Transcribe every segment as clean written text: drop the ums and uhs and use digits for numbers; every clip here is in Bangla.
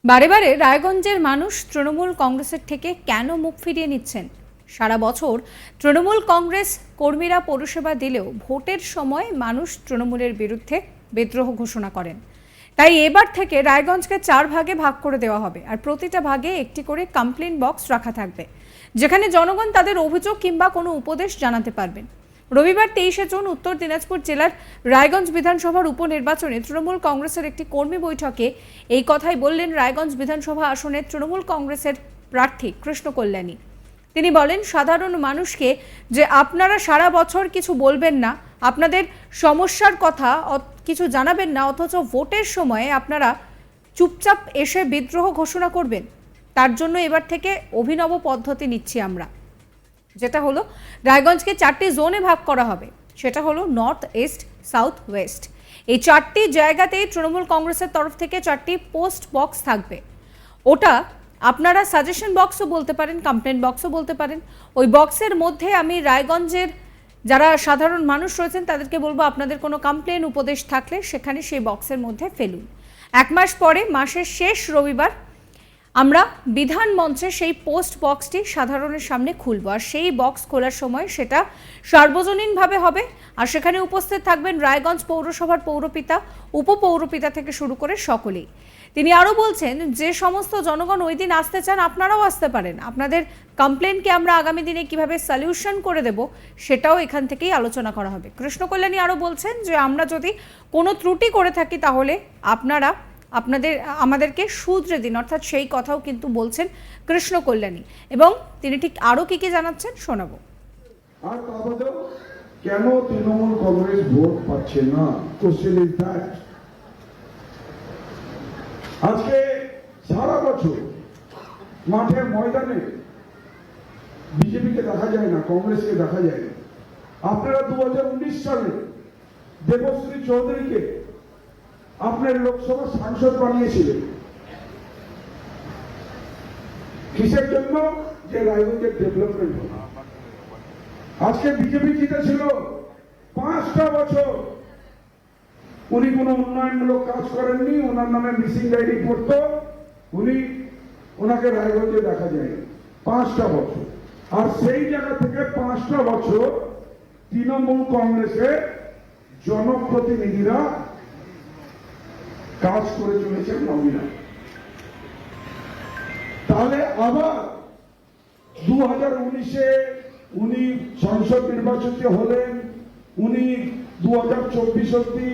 বারে বারে রায়গঞ্জের মানুষ তৃণমূল কংগ্রেসের থেকে কেন মুখ ফিরিয়ে নিচ্ছেন? সারা বছর তৃণমূল কংগ্রেস কর্মীরা পরিষেবা দিলেও ভোটের সময় মানুষ তৃণমূলের বিরুদ্ধে বিদ্রোহ ঘোষণা করেন। তাই এবার থেকে রায়গঞ্জকে 4 ভাগে ভাগ করে দেওয়া হবে, আর প্রতিটা ভাগে একটি করে কমপ্লেন বক্স রাখা থাকবে, যেখানে জনগণ তাদের অভিযোগ কিংবা কোনো উপদেশ জানাতে পারবেন। রবিবার 23শে জুন উত্তর দিনাজপুর জেলার রায়গঞ্জ বিধানসভার উপনির্বাচনে তৃণমূল কংগ্রেসের একটি কর্মী বৈঠকে এই কথাই বললেন রায়গঞ্জ বিধানসভা আসনের তৃণমূল কংগ্রেসের প্রার্থী কৃষ্ণ কল্যাণী। তিনি বলেন, সাধারণ মানুষকে যে আপনারা সারা বছর কিছু বলবেন না, আপনাদের সমস্যার কথা কিছু জানাবেন না, অথচ ভোটের সময়ে আপনারা চুপচাপ এসে বিদ্রোহ ঘোষণা করবেন, তার জন্য এবার থেকে অভিনব পদ্ধতি নিচ্ছি আমরা, যেটা হলো রায়গঞ্জকে 4টি জোনে ভাগ করা হবে। সেটা হলো নর্থ, ইস্ট, সাউথ, ওয়েস্ট। এই 4টি জায়গাতেই তৃণমূল কংগ্রেসের তরফ থেকে 4টি পোস্ট বক্স থাকবে। ওটা আপনারা সাজেশন বক্সও বলতে পারেন, কমপ্লেন বক্সও বলতে পারেন। ওই বক্সের মধ্যে আমি রায়গঞ্জের যারা সাধারণ মানুষ রয়েছেন তাদেরকে বলবো, আপনাদের কোনো কমপ্লেন উপদেশ থাকলে সেখানে সেই বক্সের মধ্যে ফেলুন। 1 মাস পরে মাসের শেষ রবিবার আমরা বিধান মঞ্চে সেই পোস্ট বক্সটি সাধারণের সামনে খুলব, আর সেই বক্স খোলার সময় সেটা সার্বজনীনভাবে হবে, আর সেখানে উপস্থিত থাকবেন রায়গঞ্জ পৌরসভার পৌরপিতা, উপপৌরপিতা থেকে শুরু করে সকলেই। তিনি আরও বলছেন, যে সমস্ত জনগণ ওই দিন আসতে চান আপনারাও আসতে পারেন, আপনাদের কমপ্লেনকে আমরা আগামী দিনে কিভাবে সলিউশন করে দেব সেটাও এখান থেকেই আলোচনা করা হবে। কৃষ্ণ কল্যাণী আরও বলছেন যে আমরা যদি কোনো ত্রুটি করে থাকি তাহলে আপনারা আমাদেরকে শুধরে দিন, অর্থাৎ সেই কথাও কিন্তু বলছেন কৃষ্ণ কল্যাণী। এবং তিনি ঠিক আরো কি কি জানাচ্ছেন শোনাবো। আর তা বাদেও কেন তৃণমূল কংগ্রেস ভোট পাচ্ছে না, কোশ্চেন ইজ দ্যাট। আজকে সারা বছর মাঠে ময়দানে বিজেপিকে দেখা যায় না, কংগ্রেসকে দেখা যায় না। আপনারা 2019 সালে দেবশ্রী চৌধুরীকে আপনার লোকসভা সাংসদ বানিয়েছিলেন কিসের জন্য? যে রায়গঞ্জের ডেভেলপমেন্ট হবে। আজকে বিজেপি জিতেছিল 5টা বছর, উনি কোনো উন্নয়নমূলক কাজ করেননি, ওনার নামে মিসিং ডায়েরি পড়তো, ওনাকে রায়গঞ্জে দেখা যায় 5টা বছর। আর সেই জায়গা থেকে 5টা বছর তৃণমূল কংগ্রেসের জনপ্রতিনিধিরা কাজ করে চলেছেন নবীনা। তাহলে আবার 2019-এ উনি সংসদ নির্বাচিত হলেন, উনি 2024 অব্দি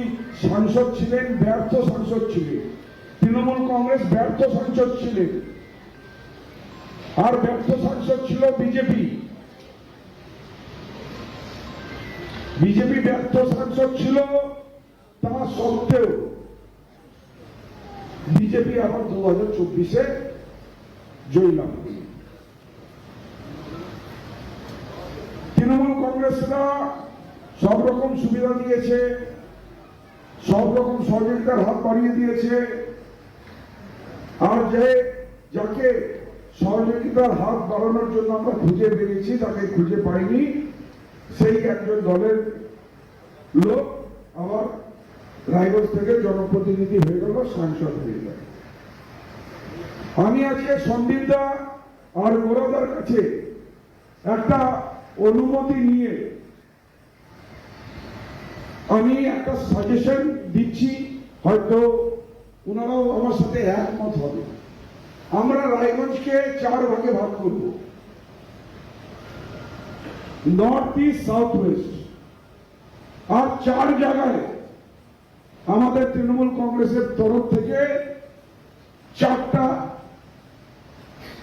সাংসদ ছিলেন, ব্যর্থ সাংসদ ছিলেন। তৃণমূল কংগ্রেস ব্যর্থ সাংসদ ছিলেন, আর ব্যর্থ সাংসদ ছিল বিজেপি। বিজেপি ব্যর্থ সাংসদ ছিল, তা সত্ত্বেও বিজেপি আবার 2024-এ জয়লাভ। তৃণমূল কংগ্রেসরা সব রকম সুবিধা দিয়েছে, সব রকম সহযোগিতার হাত বাড়িয়ে দিয়েছে, আর যাকে সহযোগিতার হাত বাড়ানোর জন্য আমরা খুঁজে বেরিয়েছি তাকে খুঁজে পাইনি, সেই একজন দলের লোক আবার রায়গঞ্জ থেকে জনপ্রতিনিধি হয়ে গেল, সাংসদ হয়ে গেল। আমি আজকে সন্দীপদা আর গোরাদার কাছে একটা অনুমতি নিয়ে আমি একটা সাজেশন দিচ্ছি, হয়তো ওনারাও আমার সাথে একমত হবে। আমরা রায়গঞ্জকে 4 ভাগে ভাগ করব, নর্থ, ইস্ট, সাউথ, ওয়েস্ট। আর 4 জায়গায় আমাদের তৃণমূল কংগ্রেসের তরফ থেকে 4টা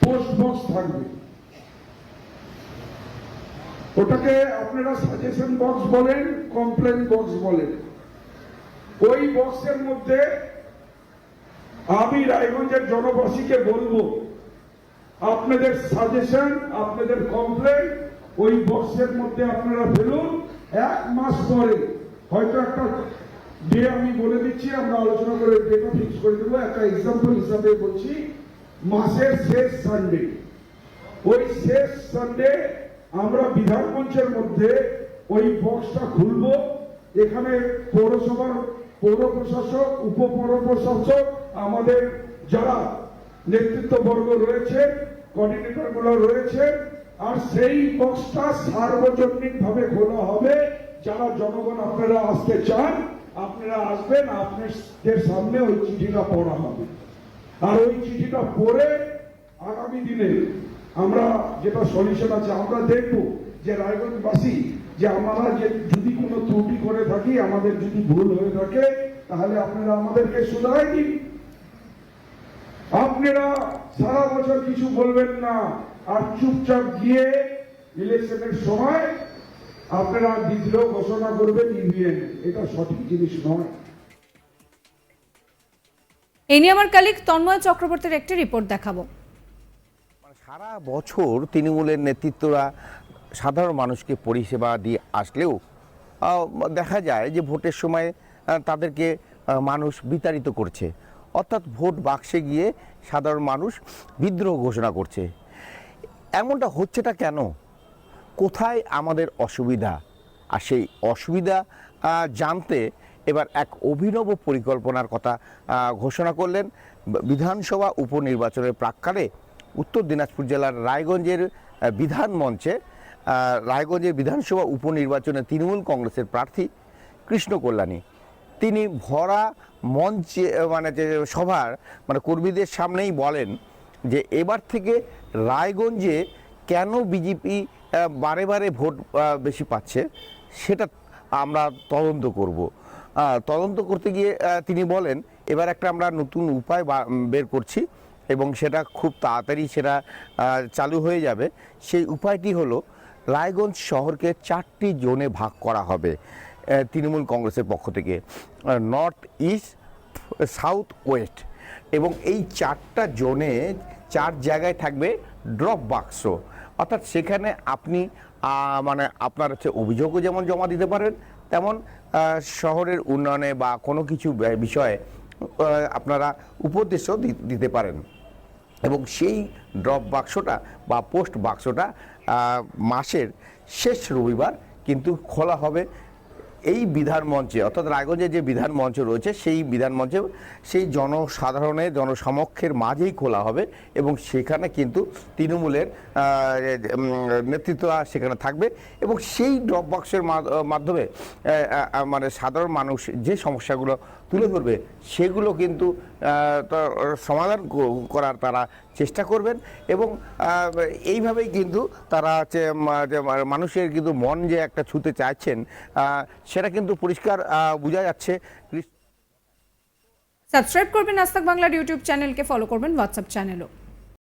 পোস্ট বক্স থাকবে। ওটাকে আপনারা সাজেশন বক্স বলেন, কমপ্লেন বক্স বলেন। ওই বক্সের মধ্যে আমি রায়গঞ্জের জনবাসীকে বলবো, আপনাদের সাজেশন, আপনাদের কমপ্লেন ওই বক্সের মধ্যে আপনারা ফেলুন। 1 মাস পরে হয়তো একটা ডে আমি বলে দিচ্ছি, আমরা আলোচনা করে ডেটা ফিক্স করে দেবো। একটা এক্সাম্পল হিসাবে বলছি, মাসের শেষ সানডে, ওই শেষ সানডে আমরা বিধান মঞ্চের মধ্যে ওই বক্সটা খুলব। এখানে পৌরসভার পৌর প্রশাসক, উপপৌর প্রশাসক, আমাদের যারা নেতৃত্ববর্গ রয়েছে, কোঅর্ডিনেটর গুলো রয়েছে, আর সেই বক্সটা সার্বজনীন ভাবে খোলা হবে। যারা জনগণ আপনারা আসতে চান আপনারা আসবেন, আপনাদের সামনে ওই চিঠিটা পড়া হবে। আর ওই চিঠিটা পড়ে আগামী দিনে আমরা যেটা সলিউশন আছে আমরা দেখব যে রায়গঞ্জবাসী যে আমরা যে যদি কোনো ত্রুটি করে থাকি, আমাদের যদি ভুল হয়ে থাকে, তাহলে আপনারা আমাদেরকে শুধরাই দিন। আপনারা সারা বছর কিছু বলবেন না আর চুপচাপ গিয়ে ইলেকশনের সময় আপনারা বিদ্রোহ ঘোষণা করবেন ইভিএম। এটা সঠিক জিনিস নয়। এই নিয়ে আমার কালিক তন্ময় চক্রবর্তীর একটি রিপোর্ট দেখাবো। সারা বছর তৃণমূলের নেতৃত্বরা সাধারণ মানুষকে পরিষেবা দিয়ে আসলেও দেখা যায় যে ভোটের সময় তাদেরকে মানুষ বিতাড়িত করছে, অর্থাৎ ভোট বাক্সে গিয়ে সাধারণ মানুষ বিদ্রোহ ঘোষণা করছে। এমনটা হচ্ছেটা কেন? কোথায় আমাদের অসুবিধা? আর সেই অসুবিধা জানতে এবার এক অভিনব পরিকল্পনার কথা ঘোষণা করলেন বিধানসভা উপনির্বাচনের প্রাক্কালে উত্তর দিনাজপুর জেলার রায়গঞ্জের বিধানসভা উপনির্বাচনে তৃণমূল কংগ্রেসের প্রার্থী কৃষ্ণ কল্যাণী। তিনি ভরা মঞ্চে যে সভার কর্মীদের সামনেই বলেন যে এবার থেকে রায়গঞ্জে কেন বিজেপি বারে বারে ভোট বেশি পাচ্ছে সেটা আমরা তদন্ত করব। তদন্ত করতে গিয়ে তিনি বলেন এবার একটা আমরা নতুন উপায় বের করছি এবং সেটা খুব তাড়াতাড়ি সেটা চালু হয়ে যাবে। সেই উপায়টি হলো রায়গঞ্জ শহরকে 4টি জোনে ভাগ করা হবে তৃণমূল কংগ্রেসের পক্ষ থেকে, নর্থ ইস্ট, সাউথ, ওয়েস্ট। এবং এই 4টা জোনে 4 জায়গায় থাকবে ড্রপ বাক্স, অর্থাৎ সেখানে আপনি আপনার অভিযোগও যেমন জমা দিতে পারেন, তেমন শহরের উন্নয়নে বা কোনো কিছু বিষয়ে আপনারা উপদেশও দিতে পারেন। এবং সেই ড্রপ বাক্সটা বা পোস্ট বাক্সটা মাসের শেষ রবিবার কিন্তু খোলা হবে এই বিধান মঞ্চে, অর্থাৎ রায়গঞ্জের যে বিধান মঞ্চ রয়েছে সেই বিধান মঞ্চে, সেই জনসাধারণের জনসমক্ষের মাঝেই খোলা হবে। এবং সেখানে কিন্তু তৃণমূলের নেতৃত্ব সেখানে থাকবে এবং সেই ড্রপ বাক্সের মাধ্যমে সাধারণ মানুষ যে সমস্যাগুলো তুলে ধরবে সেগুলো কিন্তু সমাধান করার তারা চেষ্টা করবেন। এবং এইভাবেই কিন্তু তারা মানুষের কিন্তু মন যে একটা ছুঁতে চাইছেন সেটা কিন্তু পরিষ্কার বোঝা যাচ্ছে। সাবস্ক্রাইব করবেন আজ তাক বাংলার ইউটিউব চ্যানেলকে, ফলো করবেন হোয়াটসঅ্যাপ চ্যানেলও।